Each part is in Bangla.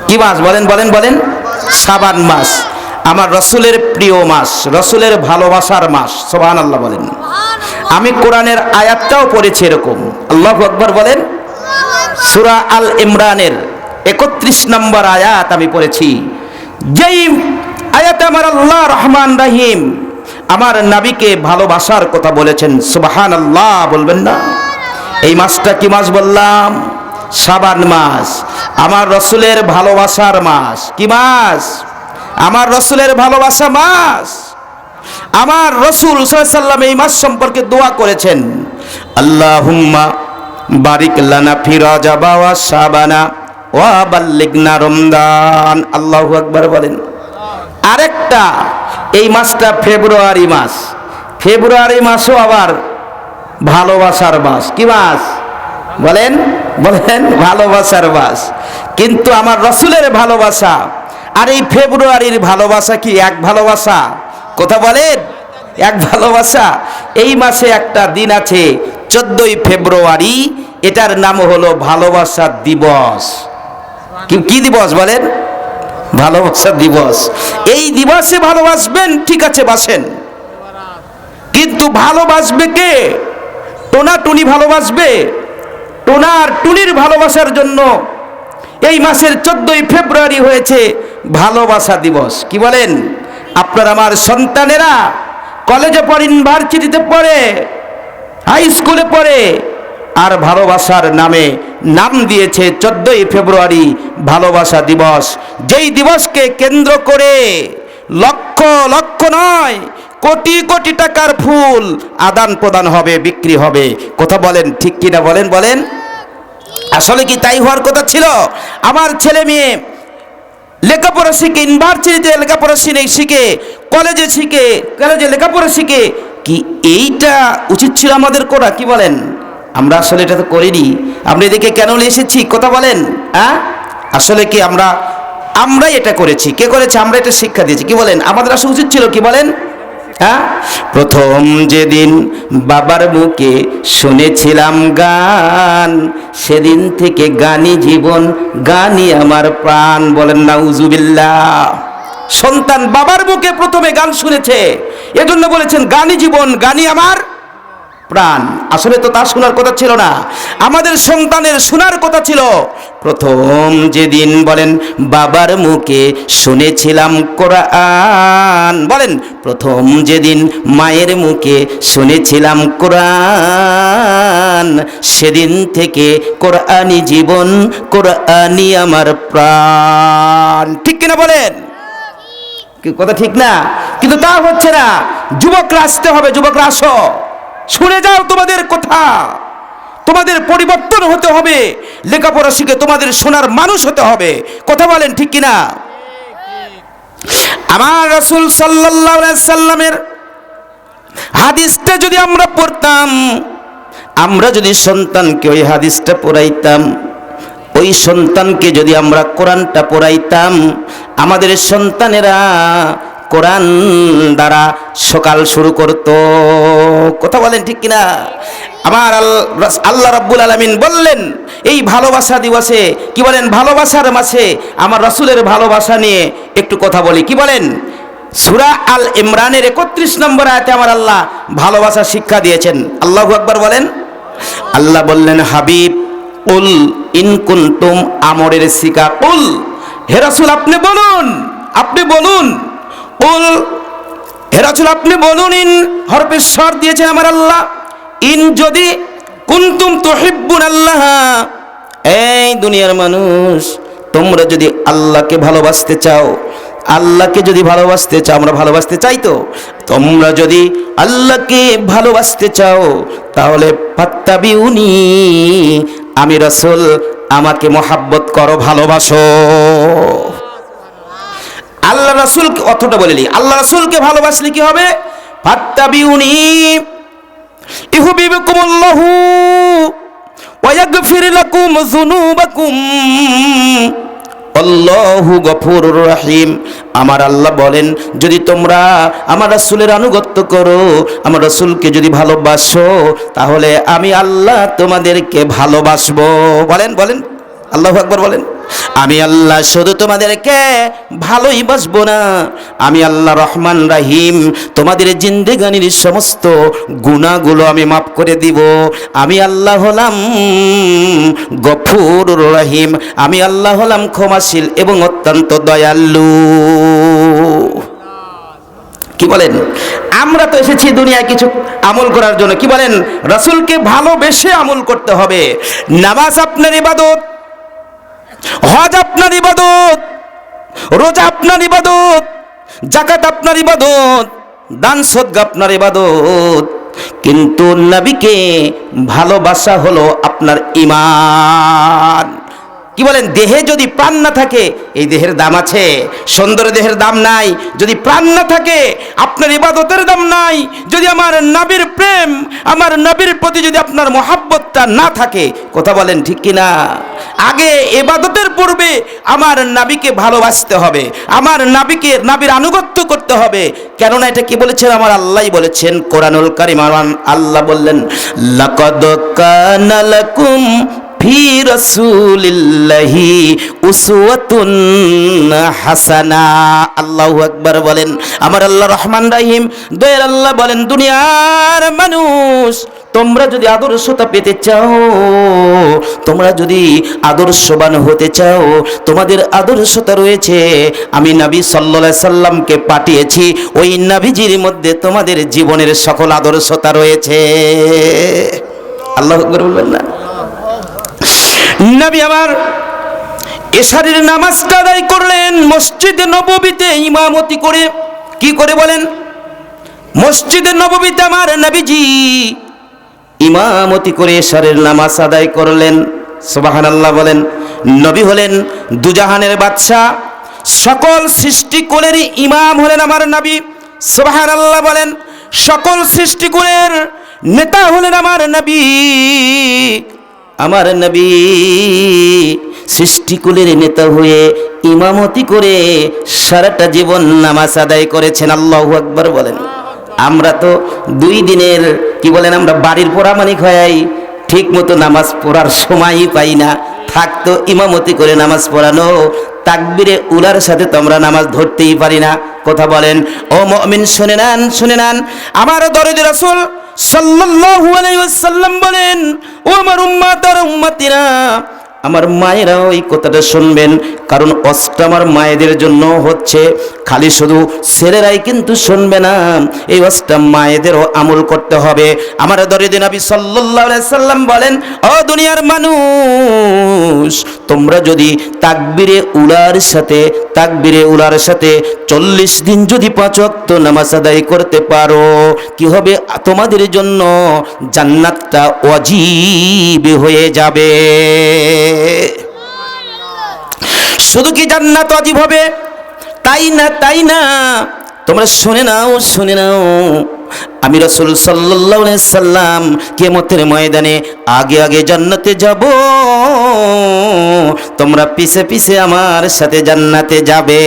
কি মাস বলেন বলেন বলেন? শাবান মাস আমার রসুলের প্রিয় মাস, রসুলের ভালোবাসার মাস। সুবহানাল্লাহ বলেন। আমি কোরআনের আয়াতটাও পড়েছি এরকম, আল্লাহু আকবার বলেন। সূরা আল ইমরানের 31 নম্বর আয়াত আমি পড়েছি, যেই আয়াতে আমার আল্লাহ রহমান রহিম আমার নবীকে ভালোবাসার কথা বলেছেন। সুবহানাল্লাহ বলবেন না? এই মাসটা কি মাস বললাম? শাবান মাস, আমার রসুলের ভালোবাসার মাস। কি মাস? আমার রসুলের ভালোবাসা মাস। আমার রসুল সাল্লাল্লাহু আলাইহি ওয়াসাল্লাম এই মাস সম্পর্কে দোয়া করেছেন, আল্লাহুম্মা বারিক লানা ফি রাজাবা ওয়া শাবানা ওয়া বাল্লিগনা রমজান। আল্লাহু আকবার বলেন। আরেকটা, এই মাসটা ফেব্রুয়ারি মাস, ফেব্রুয়ারি মাসও আবার ভালোবাসার মাস। কি মাস বলেন বলেন? ভালোবাসার মাস। কিন্তু আমার রসুলের ভালোবাসা আর এই ফেব্রুয়ারির ভালোবাসা কি এক ভালোবাসা? কথা বলেন, এক ভালোবাসা। এই মাসে একটা দিন আছে 14ই ফেব্রুয়ারি, এটার নাম হলো ভালোবাসা দিবস। কি দিবস বলেন? ভালোবাসা দিবস। এই দিবসে ভালোবাসবেন, ঠিক আছে বাসেন, কিন্তু ভালোবাসবে কে? টোনাটুনি ভালোবাসবে? টোনার টুনির ভালোবাসার জন্য এই মাসের 14ই ফেব্রুয়ারি হয়েছে ভালোবাসা দিবস। কি বলেন? আপনার আমার সন্তানেরা কলেজে পড়ে, ইউনিভার্সিটিতে পড়ে, হাই স্কুলে পড়ে, আর ভালোবাসার নামে নাম দিয়েছে 14ই ফেব্রুয়ারি ভালোবাসা দিবস। যেই দিবসকে কেন্দ্র করে লক্ষ লক্ষ নয়, কোটি কোটি টাকার ফুল আদান প্রদান হবে, বিক্রি হবে। কথা বলেন ঠিক কিনা বলেন বলেন? আসলে কি তাই হওয়ার কথা ছিল? আমার ছেলে মেয়ে লেখাপড়া শিখে, ইউনিভার্সিটিতে লেখাপড়া শিখে, কলেজে শিখে, কলেজে লেখাপড়া শিখে, কি এইটা উচিত ছিল আমাদের করা? কি বলেন? আমরা আসলে এটা তো করিনি। আমরা এদিকে কেন এসেছি? কথা বলেন। হ্যাঁ, আসলে কি আমরাই এটা করেছি। কে করেছে? আমরা এটা শিক্ষা দিয়েছি। কি বলেন? আমাদের আসলে উচিত ছিল। কি বলেন? হ্যাঁ, প্রথম যেদিন বাবার মুখে শুনেছিলাম গান, সেদিন থেকে গানই জীবন, গানই আমার প্রাণ। বলেন নাউজুবিল্লাহ। সন্তান বাবার মুখে প্রথমে গান শুনেছে, এজন্য বলেছেন গানই জীবন, গানই আমার প্রাণ। আসলে তো তা শোনার কথা ছিল না, আমাদের সন্তানের শোনার কথা ছিল। প্রথম যেদিন বলেন বাবার মুখে শুনেছিলাম কোরআন, বলেন প্রথম যেদিন মায়ের মুখে শুনেছিলাম কোরআন, সেদিন থেকে কোরআনই জীবন, কোরআনই আমার প্রাণ। ঠিক কিনা বলেন? কথা ঠিক না? কিন্তু তা হচ্ছে না। যুবকরা আসতে হবে, যুবকরা আসো, শুনে যাও তোমাদের কথা। তোমাদের পরিবর্তন হতে হবে, লেখাপড়া শিখে তোমাদের শোনার মানুষ হতে হবে। কথা বলেন ঠিক কিনা? আমার রাসূল সাল্লাল্লাহু আলাইহি সাল্লামের হাদিসটা যদি আমরা পড়তাম, আমরা যদি সন্তানকে ওই হাদিসটা পড়াইতাম, ওই সন্তানকে যদি আমরা কোরআনটা পড়াইতাম, আমাদের সন্তানেরা কোরআন দ্বারা সকাল শুরু করত। কথা বলেন ঠিক কিনা? আমার আল্লাহ রাব্বুল আলামিন বললেন এই ভালোবাসা দিবসে, কি বলেন, ভালোবাসার মাসে আমার রাসূলের ভালোবাসা নিয়ে একটু কথা বলি। কি বলেন? সূরা আল ইমরানের 31 নম্বর আয়াতে আমার আল্লাহ ভালোবাসা শিক্ষা দিয়েছেন। আল্লাহু আকবার বলেন। আল্লাহ বললেন, হাবিব কুল ইন কুনতুম, আমরের শিকা, কুল হে রাসূল আপনি বলুন, আপনি বলুন, কুল হে রাসূল আপনি বলুন। ইন হরফে স্বর দিয়েছেন আমার আল্লাহ। ইন যদি, কুনতুম তুহিব্বুন আল্লাহ, এই দুনিয়ার মানুষ তোমরা যদি আল্লাহকে ভালোবাসতে চাও, আল্লাহকে যদি ভালোবাসতে চাও, আমরা ভালোবাসতে চাই তো, তোমরা যদি আল্লাহকে ভালোবাসতে চাও তাহলে ফাত্তাবিউনি, আমি রাসূল আমাকে মহাব্বত করো, ভালোবাসো। আল্লাহ রাসূলকে অর্থটা বলেলি, আল্লাহ রাসূলকে ভালোবাসলে কি হবে? ফাত্তাবিউনি ইউহিব্বুকুমুল্লাহু ওয়া ইয়াগফির লাকুম যুনুবাকুম আল্লাহু গফুরুর রহিম। আমার আল্লাহ বলেন যদি তোমরা আমার রাসূলের আনুগত্য করো, আমার রাসূলকে যদি ভালোবাসো, তাহলে আমি আল্লাহ তোমাদেরকে ভালোবাসবো। বলেন বলেন, আল্লাহু আকবার বলেন। আমি আল্লাহ শুধু তোমাদেরকে ভালোই বাসবো না, আমি আল্লাহ রহমান রাহিম তোমাদের জিন্দেগানির সমস্ত গুনাহগুলো আমি মাফ করে দিব। আমি আল্লাহ হলাম গফুরুর রহিম, আমি আল্লাহ হলাম ক্ষমাশীল এবং অত্যন্ত দয়ালু। কি বলেন? আমরা তো এসেছি দুনিয়ায় কিছু আমল করার জন্য। কি বলেন? রাসূলকে ভালোবেসে আমল করতে হবে। নামাজ আপনার ইবাদত, হজ আপনার ইবাদত, রোজা আপনার ইবাদত, যাকাত আপনার ইবাদত, দান সদকা আপনার ইবাদত, কিন্তু নবীকে ভালোবাসা হলো আপনার ঈমান। কি বলেন? দেহে যদি প্রাণ না থাকে এই দেহের দাম আছে? সুন্দর দেহের দাম নাই। যদি প্রাণ না থাকে আপনার ইবাদতের দাম নাই। যদি আমার নবীর প্রেম, আমার নবীর প্রতি যদি আপনার মহাব্বতটা না থাকে, কথা বলেন ঠিক কিনা? আগে ইবাদতের পূর্বে আমার নবীকে ভালোবাসতে হবে, আমার নবীর আনুগত্য করতে হবে। কেননা এটা কি বলেছেন? আমার আল্লাহই বলেছেন কোরআনুল কারীম। আল্লাহ বললেন, লাকাদ কানা লাকুম ফি রাসূলিল্লাহি উসওয়াতুন হাসানা। আল্লাহু আকবার বলেন। আমার আল্লাহ রহমান রহিম দয়াল আল্লাহ বলেন, দুনিয়ার মানুষ তোমরা যদি আদর্শতা পেতে চাও, তোমরা যদি আদর্শবান হতে চাও, তোমাদের আদর্শতা রয়েছে। আমি নবী সাল্লাল্লাহু আলাইহি সাল্লামকে পাঠিয়েছি, ওই নবীজির মধ্যে তোমাদের জীবনের সকল আদর্শতা রয়েছে। আল্লাহু আকবার বলবেন না? নবী আমার এশারের নামাজটা আদায় করলেন মসজিদে নববীতে ইমামতি করে। কি করে বলেন? মসজিদে নববীতে আমার নবীজি ইমামতি করে এশারের নামাজ আদায় করলেন। সুবহানাল্লাহ বলেন। নবী হলেন দুজাহানের বাদশা, সকল সৃষ্টিকুলের ইমাম হলেন আমার নবী। সুবহানাল্লাহ বলেন। সকল সৃষ্টিকুলের নেতা হলেন আমার নবী। আমার নবী সৃষ্টিকুলের নেতা হয়ে ইমামতি করে সারাটা জীবন নামাজ আদায় করেছেন। আল্লাহু আকবার বলেন। আমরা তো 2 দিনের কি বলেন, আমরা বাড়ির পোড়ামানিক হয়ে ঠিক মতো নামাজ পড়ার সময়ই পাই না। থাকতো ইমামতি করে নামাজ পড়ানো, তাকবীরে উলার সাথে তো আমরা নামাজ ধরতেই পারি না। কথা বলেন। ও মুমিন শুনে নেন, শুনে নেন। আমার দরদি রাসূল সাল্লাল্লাহু আলাইহি ওয়াসাল্লাম বলেন, ও আমার উম্মত আর উম্মতিরা, আমার মায়েরাও এই কথাটা শুনবেন, কারণ অস্ত্র আমার মায়েদের জন্য হচ্ছে। খালি শুধু ছেলেরাই কিন্তু শুনবে না, এই অস্ত্র মায়েদেরও আমল করতে হবে। আমার দরদি নবী সাল্লাল্লাহু আলাইহি সাল্লাম বলেন, ও দুনিয়ার মানুষ, তোমরা যদি তাকবীরে উলার সাথে 40 দিন যদি 5 ওয়াক্ত নামাজ আদায় করতে পারো, কি হবে? তোমাদের জন্য জান্নাতটা ওয়াজিব হয়ে যাবে। শুধু কি জান্নাত ওয়াজিব হবে? তাই না, তোমরা শুনে নাও, আমি রাসূল সাল্লাল্লাহু আলাইহি সাল্লাম কিয়ামতের ময়দানে আগে জান্নাতে যাব, তোমরা পিছে আমার সাথে জান্নাতে যাবে।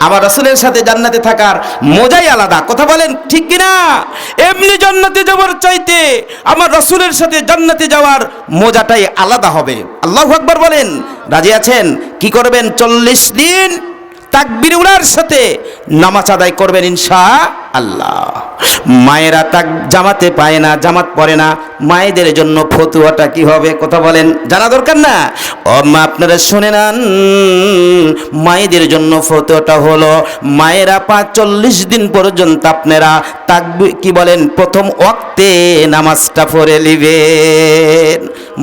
আমার রাসূলের সাথে জান্নাতে থাকার মজাই আলাদা। কথা বলেন ঠিক কিনা? এমনি জান্নাতে যাওয়ার চাইতে আমার রাসূলের সাথে জান্নাতে যাওয়ার মজাটাই আলাদা হবে। আল্লাহু আকবার বলেন। রাজি আছেন? কি করবেন? 40 দিন তাকবীর উলার সাথে নামাজ আদায় করবেন ইনশাআল্লাহ। মায়েরা জামাতে পায় না, জামাত পড়ে না, মায়েদের জন্য ফতুয়াটা কি হবে? কথা বলেন, জানা দরকার না? ও মা, আপনারা শুনে নেন। মায়েদের জন্য ফতুয়াটা হলো, মায়েরা 40 দিন পর্যন্ত আপনারা তাকবীর কি বলেন, প্রথম ওয়াক্তে নামাজটা পড়ে নেবেন।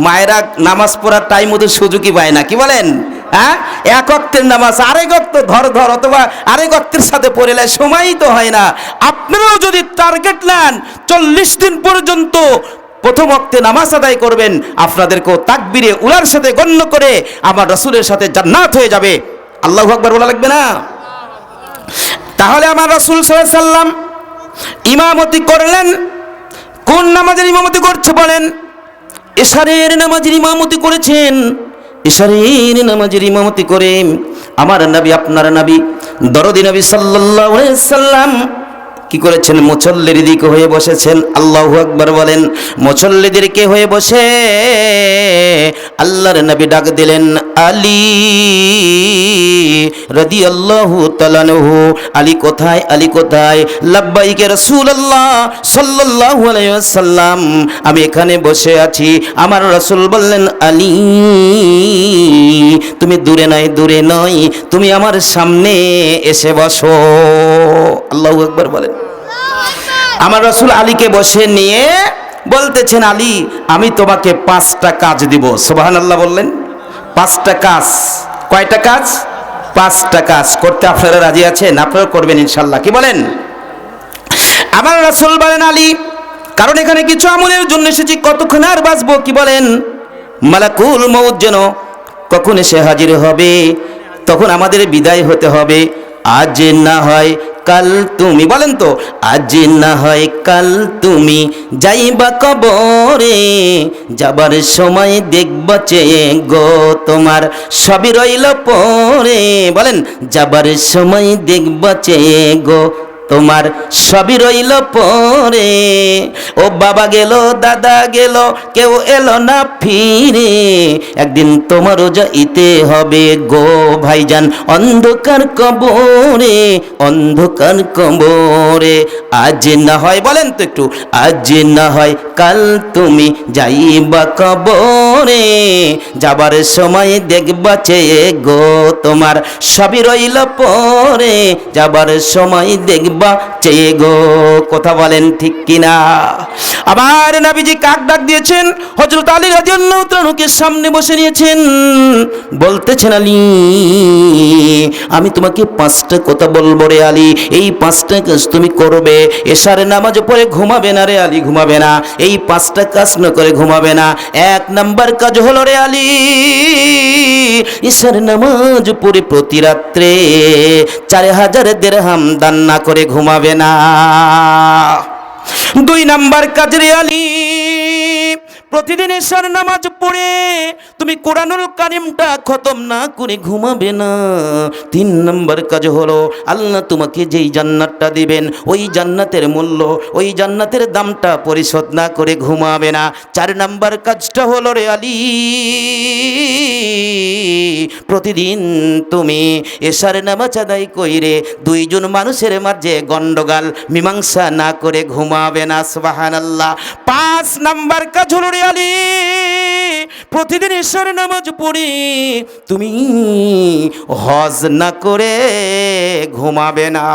মায়েরা নামাজ পড়ার টাইম মতো সুযোগই পায় না। কি বলেন? হ্যাঁ, 1 ওয়াক্তের নামাজ আরেক ওয়াক্ত ধর অথবা আরেক ওয়াক্তের সাথে পড়লে সময়ই তো হয় না। আপনারাও যদি টার্গেট নেন 40 দিন পর্যন্ত প্রথম ওয়াক্তে নামাজ আদায় করবেন, আপনাদেরকেও তাকবীরে উলার সাথে গণ্য করে আমার রাসূলের সাথে জান্নাত হয়ে যাবে। আল্লাহু আকবার বলা লাগবে না? তাহলে আমার রাসূল সাল্লাল্লাহু আলাইহি সাল্লাম ইমামতি করলেন। কোন নামাজের ইমামতি করছে বলেন? এশারের নামাজের ইমামতি করেছেন। এশারের নামাজের ইমামতি করে আমার নবী, আপনার নবী, দরদি নবী সাল্লাল্লাহু আলাইহি সাল্লাম কি করেছেন? মুসল্লির দিকে হয়ে বসেছেন। আল্লাহু আকবার বলেন। মুসল্লিদেরকে হয়ে বসে আল্লাহর নবী ডাক দিলেন, আলী রাদিয়াল্লাহু তাআলা আনহু। আলী কোথায়? আলী কোথায়? লাব্বাইকে রাসূলুল্লাহ সাল্লাল্লাহু আলাইহি ওয়াসাল্লাম, আমি এখানে বসে আছি। আমার রাসূল বললেন, আলী তুমি দূরে নয়, দূরে নয়, তুমি আমার সামনে এসে বসো। আল্লাহু আকবার বলেন। আমার রাসূল আলীকে বসে নিয়ে বলতেছেন, আলী আমি তোমাকে 5টা কাজ দিব। সুবহানাল্লাহ বললেন। 5টা কাজ। কয়টা কাজ? 5টা কাজ করতে আপনারা রাজি আছেন? আপনারা করবেন ইনশাআল্লাহ, কি বলেন? আমার রাসূল বলেন, আলী কারণ এখানে কিছু আমলের জন্য এসেছি, কতক্ষণ আর বাঁচবো, কি বলেন? মালাকুল মউত যেন কখন এসে হাজির হবে, তখন আমাদের বিদায় হতে হবে। আজ না হয় কাল তুমি, বলেন তো, আজ না হয় কাল তুমি যাইবা কবরে, যাবার সময় দেখবা চেয়ে গো তোমার সবই রইল পরে। বলেন, যাবার সময় দেখবা চেয়ে গো তোমার সবই রইল পরে। ও বাবা গেল, দাদা গেল, কেউ এলো না ফিরে, একদিন তোমারও যাইতে হবে গো ভাইজান অন্ধকার কবরে, অন্ধকার কবরে। আজ না হয়, বলেন তো একটু, আজ না হয় কাল তুমি যাইবা কবরে, যাবার সময় দেখবা চেয়ে গো তোমার সবই রইল পরে, যাবার সময় দেখবা চেয়ে গো। কথা বলেন ঠিক কিনা? আমার নবীজি কাক ডাক দিয়েছেন, হযরত আলী রাদিয়াল্লাহু তাআলাকে সামনে বসে নিয়েছেন, বলতেছেন, আলী আমি তোমাকে 5টা কথা বলবো রে আলী, এই 5টা কাজ তুমি করবে। এশার নামাজ পড়ে ঘুমাবে না রে আলী, ঘুমাবে না, এই 5টা কাজ না করে ঘুমাবে না। 1 নাম্বার কাজ হলো রে আলী, এশার নামাজ পড়ে প্রতি রাত্রে 4000 দিরহাম দান না করে ঘুমাবে না। 2 নাম্বার কাজ রে আলী, প্রতিদিন এশার নামাজ পড়ে তুমি কোরআনুল কারীমটা খতম না করে ঘুমাবে না। 3 নাম্বার কাজ হলো, আল্লাহ তোমাকে যেই জান্নাতটা দিবেন ওই জান্নাতের মূল্য, ওই জান্নাতের দামটা পরিশোধ না করে ঘুমাবে না। 4 নাম্বার কাজটা হলো রে আলী, প্রতিদিন তুমি এশার নামাজ আদায় কইরে 2 জন মানুষের মাঝে গন্ডগোল মীমাংসা না করে ঘুমাবে না। সুবহানাল্লাহ। 5 নাম্বার কাজ হলো রে আলী, প্রতিদিন এশার নামাজ পড়ে তুমি হজ না করে ঘুমাবে না।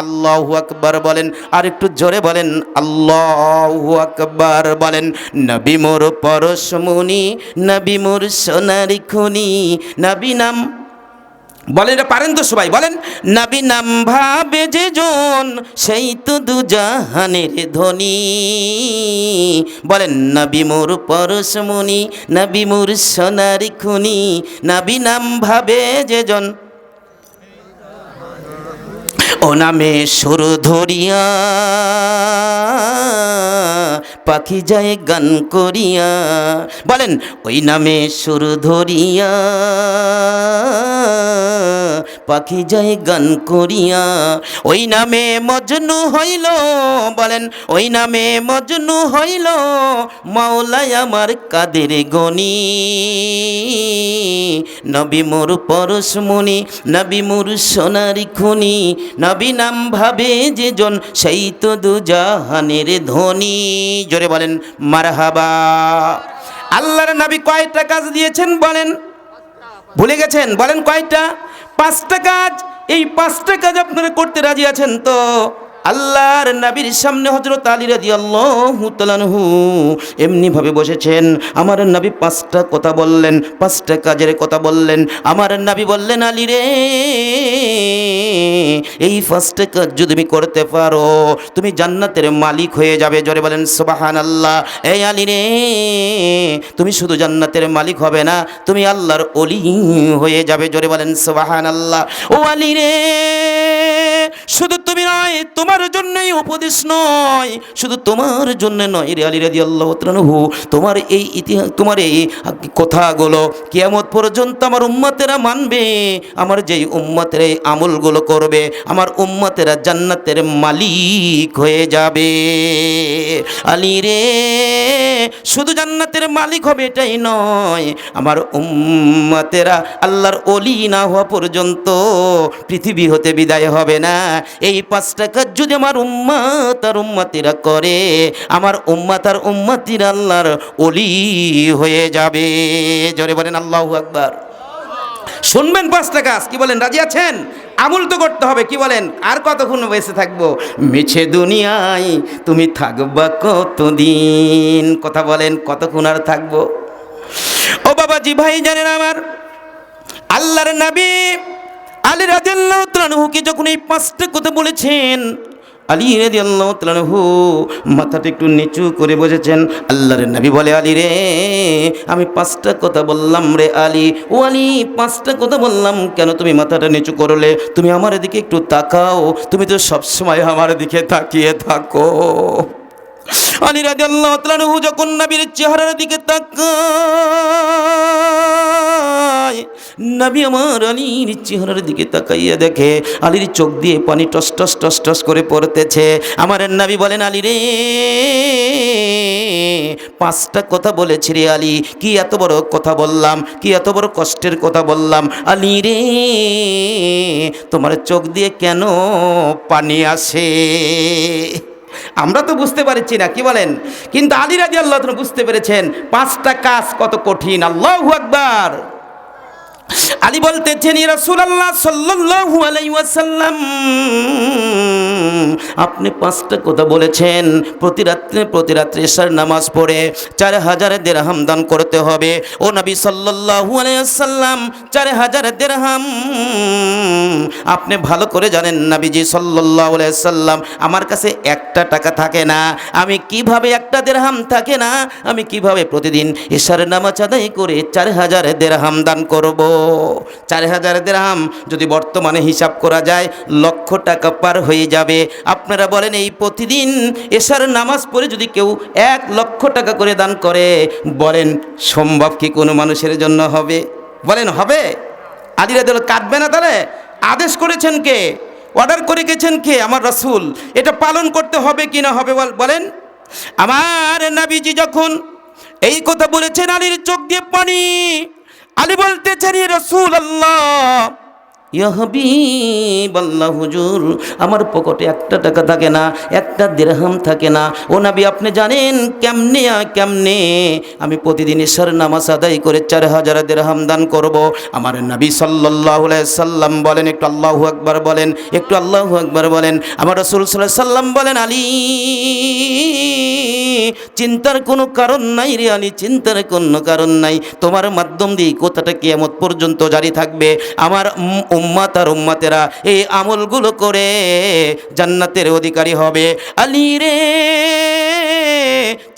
আল্লাহু আকবার বলেন, আর একটু জোরে বলেন, আল্লাহু আকবার বলেন। নবী মোর পরশমণি, নবী মোর সোনারি খনি, নবী নাম, বলেন এটা পারেন তো সবাই, বলেন, নবী নাম ভাবে যে জন সেই তো দুজাহানের ধনী। বলেন, নবী মোর পরশমণি, নবী মোর সোনারি খনি, নবী নাম ভাবে যে জন, ও নামে সুর ধরিয়া পাখি যায় গান করিয়া। বলেন, ওই নামে সুর ধরিয়া পাখি যায় গান করিয়া, ওই নামে মজনু হইল। বলেন, ওই নামে মজনু হইল মাওলাই আমার কাদের গনি। নবী মোর পরশমণি, নবী মোর সোনারি খনি, নবী নাম ভাবে যে জন সেই তো দুজাহানের ধনী। জোরে বলেন মারহাবা। আল্লাহর নবী কয়টা কাজ দিয়েছেন বলেন? ভুলে গেছেন? বলেন কয়টা? 5টা কাজ। এই 5টা কাজ আপনারা করতে রাজি আছেন তো? আল্লাহর নবীর সামনে হযরত আলী রাদিয়াল্লাহু তাআলা আনহু এমনি ভাবে বসেছেন। আমার নবী 5টা কথা বললেন, 5টা কাজের কথা বললেন। আমার নবী বললেন, আলী রে এই 5টা কাজ যদি তুমি করতে পারো তুমি জান্নাতের মালিক হয়ে যাবে। জোরে বলেন সুবহানাল্লাহ। এই আলী রে তুমি শুধু জান্নাতের মালিক হবে না, তুমি আল্লাহর ওলি হয়ে যাবে। জোরে বলেন সুবহানাল্লাহ। ও আলী রে শুধু তুমি নয়, তোমার জন্যই উপদেশ নয়, শুধু তোমার জন্য নয় রে আলী রাদিয়াল্লাহু তাআলা আনহু, তোমার এই ইতিহাস, তোমার এই কথাগুলো কিয়ামত পর্যন্ত আমার উম্মতেরা মানবে। আমার যেই উম্মতের এই আমলগুলো করবে আমার উম্মতেরা জান্নাতের মালিক হয়ে যাবে। আলী রে, শুধু জান্নাতের মালিক হবে এটাই নয়, আমার উম্মতেরা আল্লাহর ওলি না হওয়া পর্যন্ত পৃথিবী হতে বিদায় হবে না। এই 5টা কাজ যদি আমার উম্মত আর উম্মতিরা করে, আমার উম্মত আর উম্মতিরা আল্লাহর ওলি হয়ে যাবে। জোরে বলেন আল্লাহু আকবার। শুনবেন 5টা কাজ, কি বলেন, রাজি আছেন? আমল তো করতে হবে, কি বলেন? আর কতক্ষণ বেঁচে থাকবো? মিছে দুনিয়ায় তুমি থাকবা কতদিন? কথা বলেন, কতক্ষণ আর থাকবো? ও বাবাজি, ভাই জানেন আমার, আল্লাহর নবী আলী রাদিয়াল্লাহু তাআলা আনহুকে যখন এই 5টা কথা বলেছেন, আলী রাদিয়াল্লাহু তাআলা আনহু মাথাটা একটু নিচু করে বসেছেন। আল্লাহর নবী বলে, আলী রে, আমি 5টা কথা বললাম রে আলী। ও আলী, 5টা কথা বললাম, কেন তুমি মাথাটা নিচু করলে? তুমি আমার দিকে একটু তাকাও, তুমি তো সবসময় আমার দিকে তাকিয়ে থাকো। আলী রাদিয়াল্লাহু তাআলা আনহু যখন নবীর চেহারার দিকে তাকায়, নবী আমার আলীর চেহারার দিকে তাকাইয়া দেখে আলীর চোখ দিয়ে পানি টস টস টস টস করে পড়তেছে। আমার নবী বলেন, আলী রে, 5টা কথা বলেছি রে আলী, কি এত বড় কথা বললাম, কি এত বড় কষ্টের কথা বললাম। আলী রে, তোমার চোখ দিয়ে কেন পানি আসে? আমরা তো বুঝতে পারছি না, কি বলেন? কিন্তু আলী রাদিয়াল্লাহু তাআলা বুঝতে পেরেছেন 5টা কাজ কত কঠিন। আল্লাহু আকবার। আলী বলতেছেন, ইয়া রাসূলুল্লাহ সাল্লাল্লাহু আলাইহি ওয়াসাল্লাম, আপনি 5টা কথা বলেছেন, প্রতি রাত্রে ইশার নামাজ পড়ে 4000 দিরহাম দান করতে হবে। ও নবী সাল্লাল্লাহু আলাইহি ওয়াসাল্লাম, 4000 দিরহাম আপনি ভালো করে জানেন নবীজি সাল্লাল্লাহু আলাইহি ওয়াসাল্লাম, আমার কাছে 1টা টাকা থাকে না। আমি কিভাবে 1টা দিরহাম থাকে না, আমি কিভাবে প্রতিদিন ইশার নামাজ আদায় করে 4000 দিরহাম দান করব? 4000 দিরহাম যদি বর্তমানে হিসাব করা যায়, লক্ষ টাকা পার হয়ে যাবে। আপনারা বলেন, এই প্রতিদিন এশার নামাজ পড়ে যদি কেউ 1 লক্ষ টাকা করে দান করে, বলেন সম্ভব কি কোনো মানুষের জন্য হবে? বলেন হবে? আলী রাদিয়াল্লাহু কাটবে না? তাহলে আদেশ করেছেন কে? অর্ডার করে গেছেন কে? আমার রাসূল। এটা পালন করতে হবে কি না হবে বলেন? আমার নবীজি যখন এই কথা বলেছেন, আলীর চোখ দিয়ে পানি। আলী বলতেছেন, ইয়া রাসূলুল্লাহ, ইয়া হাবিবাল্লাহ, হুজুর, আমার পকেটে 1টা টাকা থাকে না, 1টা দিরহাম থাকে না। ও নবী, আপনি জানেন কেমনে আমি প্রতিদিন ইশার নামাজ আদায় করে 4000 দিরহাম দান করব? আমার নবী সাল্লাল্লাহু আলাইহি সাল্লাম বলেন, একটু আল্লাহু আকবার বলেন, একটু আল্লাহু আকবার বলেন। আমার রাসূল সাল্লাল্লাহু আলাইহি সাল্লাম বলেন, আলী, চিন্তার কোনো কারণ নাই রে আলী, চিন্তার কোনো কারণ নাই। তোমার মাধ্যম দিয়ে কথাটা কিয়ামত পর্যন্ত জারি থাকবে। আমার উম্মত আর উম্মতেরা এই আমলগুলো করে জান্নাতের অধিকারী হবে। আলী রে,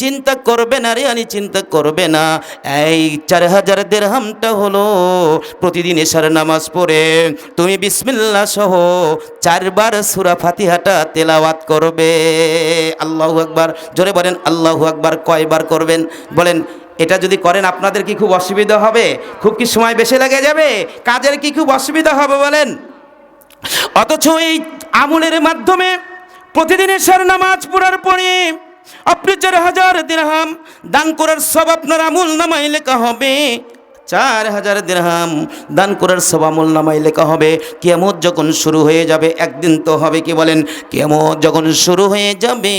চিন্তা করবে না রে আলী, চিন্তা করবে না। এই 4000 দিরহামটা হলো প্রতিদিন এশার নামাজ পড়ে তুমি বিসমিল্লাহ সহ 4 বার সূরা ফাতিহাটা তেলাওয়াত করবে। আল্লাহু আকবার। জোরে বলেন আল্লাহু আকবার। কয়বার করবেন বলেন? এটা যদি করেন আপনাদের কি খুব অসুবিধা হবে? খুব কি সময় বেশি লেগে যাবে? কাজের কি খুব অসুবিধা হবে বলেন? অথচ এই আমলের মাধ্যমে প্রতিদিন এশার নামাজ পড়ার পরে আপনি 4000 দিরহাম দান করার সব আপনার আমল নামায় লেখা হবে। 4000 দিরহাম দান করার সব আমল নামায় লেখা হবে। কিয়ামত যখন শুরু হয়ে যাবে, একদিন তো হবে, কি বলেন? কিয়ামত যখন শুরু হয়ে যাবে,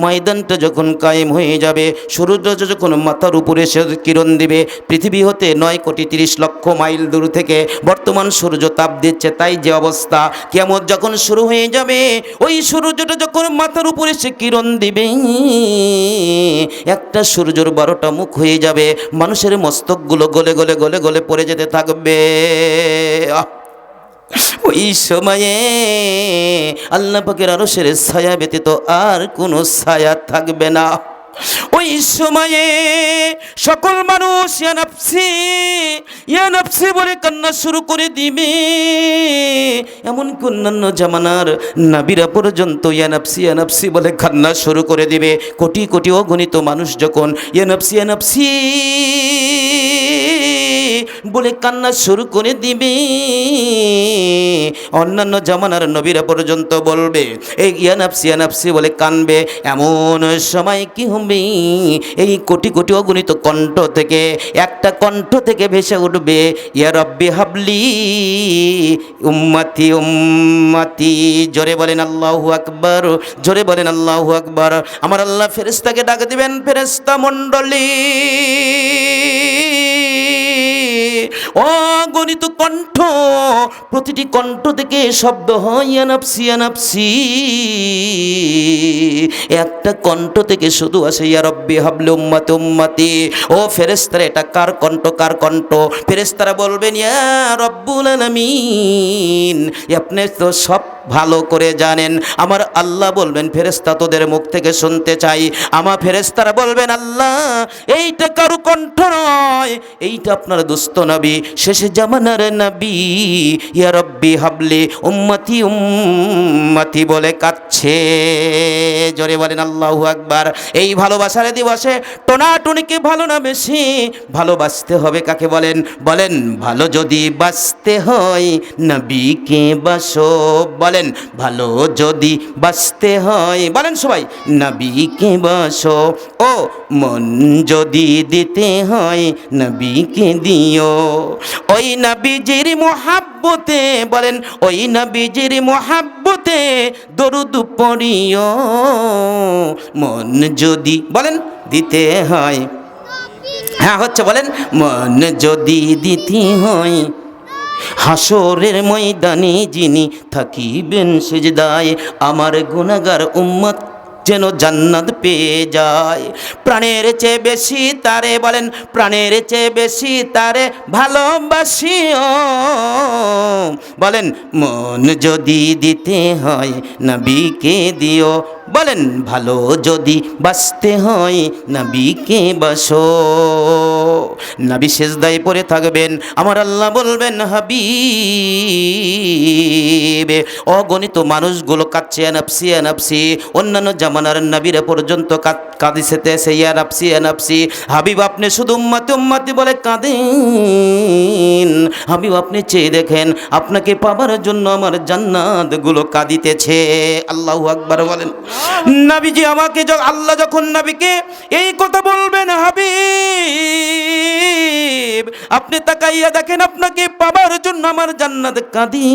ময়দানটা যখন কায়েম হয়ে যাবে, সূর্য যখন মাথার উপরে সে কিরণ দিবে, পৃথিবী হতে 9,30,00,000 মাইল দূর থেকে বর্তমান সূর্য তাপ দিচ্ছে, তাই যে অবস্থা। কিয়ামত যখন শুরু হয়ে যাবে, ওই সূর্যটা যখন মাথার উপরে সে কিরণ দিবে, একটা সূর্যের 12টা মুখ হয়ে যাবে, মানুষের মস্তক গুলো গলে গলে গলে গলে পড়ে যেতে থাকবে। ওই সময়ে আল্লাহ পাকের আরশের ছায়া ব্যতীত আর কোনো ছায়া থাকবে না। ওই সময়ে সকল মানুষ ইয়া নাফসি বলে কান্না শুরু করে দিবে। এমনকি অন্যান্য জামানার নাবিরা পর্যন্ত ইয়া নাফসি বলে কান্না শুরু করে দিবে। কোটি কোটি অগণিত মানুষ যখন ইয়া নাফসি বলে কান্না শুরু করে দিবে। অন্যান্য জামানার নবীরা পর্যন্ত বলবে এই ইয়া নাফসি বলে কানবে। এমন সময় কি হবে, এই কোটি কোটি অগণিত কণ্ঠ থেকে একটা কণ্ঠ থেকে ভেসে উঠবে ইয়া রব্বি হাবলি উম্মতি উম্মতি। জোরে বলেন আল্লাহু আকবার, জোরে বলেন আল্লাহু আকবার। আমার আল্লাহ ফেরেশতাকে ডাক দিবেন, ফেরেশতা মণ্ডলী অগণিত কণ্ঠ, প্রতিটি কণ্ঠ থেকে শব্দ হয় ইয়া নাফসি ইয়া নাফসি। একটা কণ্ঠ থেকে শুধু আসে ইয়া রব্বি হাবলি উম্মতি উম্মতি। ও ফেরেশতারা, এটা কার কণ্ঠ, কার কণ্ঠ? ফেরেশতারা বলবেন ইয়া রব্বুল আলামিন, আপনি তো সব ভালো করে জানেন। আমার আল্লাহ বলবেন ফেরেশতা তোদের মুখ থেকে শুনতে চাই। আমার ফেরেশতারা বলবেন আল্লাহ এইটা কারো কণ্ঠ নয়, এইটা আপনার দুস্থ নবী, শেষে জামানার নবী ইয়া রব্বি হাবলি উম্মতি উম্মতি বলে কাঁদছে। জোরে বলেন আল্লাহু আকবার। এই ভালোবাসার দিবসে টোনাটুনিকে ভালো না বেশি ভালোবাসতে হবে কাকে বলেন? বলেন ভালো যদি বাঁচতে হয় নবীকে বাসো। বলেন ভালো যদি বাঁচতে হয়, বলেন সবাই নবীকে বাসো। ও মন যদি দিতে হয় নবীকে দিও। ওই নবীজির মোহাব্বতে, বলেন ওই নবীজির মোহাব্বতে দরুদ পড়িও। মন যদি, বলেন দিতে হয়, হ্যাঁ হচ্ছে, বলেন মন যদি দিতে হয় হাসরের ময়দানে যিনি থাকিবেন সিজদায়, আমার গুনাহগার উম্মত যেন জান্নাত পেয়ে যায়। প্রাণের চেয়ে বেশি তারে, বলেন প্রাণের চেয়ে বেশি তারে ভালোবাসিও। বলেন মন যদি দিতে হয় নবীকে দিও। বলেন ভালো যদি বাঁচতে হয় নবীকে বাসো। নবী সিজদায় পড়ে থাকবেন, আমার আল্লাহ বলবেন হাবিব অগণিত মানুষগুলো কাঁদছে ইয়া নাফসি ইয়া নাফসি। অন্যান্য জামানার নবীরা পর্যন্ত কাঁদিছেতেছে ইয়া নাফসি ইয়া নাফসি। হাবিব আপনি শুধু উম্মতি উম্মতি বলে কাঁদেন। হাবিব আপনি চেয়ে দেখেন, আপনাকে পাবার জন্য আমার জান্নাতগুলো কাঁদিতেছে। আল্লাহু আকবার বলেন। নবীজি আমাকে, আল্লাহ যখন নবীকে এই কথা বলবেন হাবিব আপনি তাকাইয়া দেখেন, আপনাকে পাবার জন্য আমার জান্নাত কাঁদি।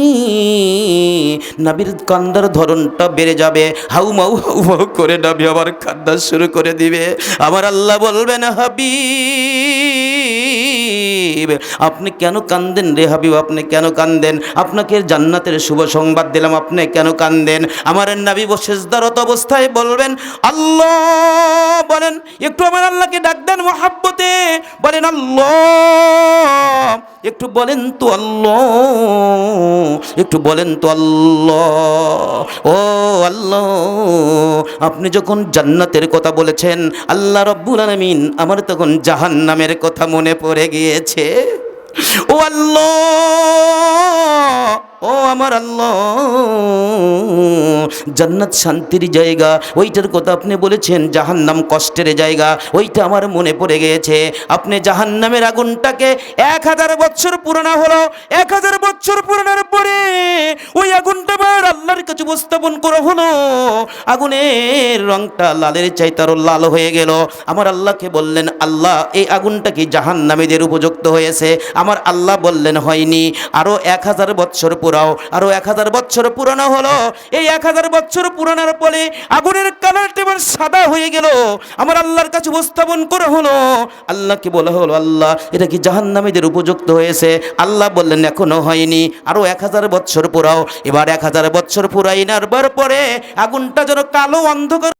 নবীর কান্দার ধরনটা বেড়ে যাবে, হাউমাউ হাউমাউ করে নবী আবার কান্না শুরু করে দিবে। আমার আল্লাহ বলবেন হাবিব আপনি কেন কান্দেন রে হাবিব, আপনি কেন কান্দেন? আপনাকে জান্নাতের শুভ সংবাদ দিলাম, আপনি কেন কান্দেন? আমার নবী সিজদারত অবস্থায় বলবেন আল্লাহ। বলেন একটু আমার আল্লাহকে ডাক দেন মহাব্বতে, বলেন আল্লাহ। একটু বলেন তো আল্লাহ, একটু বলেন তো আল্লাহ। ও আল্লাহ, আপনি যখন জান্নাতের কথা বলেছেন আল্লাহ রব্বুল আলামিন, আমার তখন জাহান্নামের কথা মনে পড়ে গিয়েছে। ও আল্লাহ, ও আমার আল্লাহ, জান্নাত শান্তির জায়গা, ওইটার কথা আপনি বলেছেন, জাহান্নাম কষ্টের জায়গা, ওইটা আমার মনে পড়ে গিয়েছে। আপনি জাহান্নামের আগুনটাকে 1000 বছর পুরানো হলো, 1000 বছর পুরানোর পরে ওই আগুনটা আবার আল্লাহর কাছে উপস্থাপন করা হলো। আগুনের রংটা লালের চাইতে আরো লাল হয়ে গেল। আমার আল্লাহকে বললেন আল্লাহ এই আগুনটা কি জাহান্নামীদের উপযুক্ত হয়েছে? আমার আল্লাহ বললেন হয়নি, আরো 1000 বছর পুরাও। আরো 1000 বছর পুরানো হলো। এই 1000 বছর পুরানোর পরে আগুনের কালারটা এবার সাদা হয়ে গেল। আমার আল্লাহর কাছে উপস্থাপন করা হলো। আল্লাহকে বলা হলো আল্লাহ এটা কি জাহান্নামীদের উপযুক্ত হয়েছে? আল্লাহ বললেন এখনো হয়নি, আরো 1000 বছর পুরাও। এবার 1000 বছর পুরাই নার পরে আগুনটা যেন কালো অন্ধকার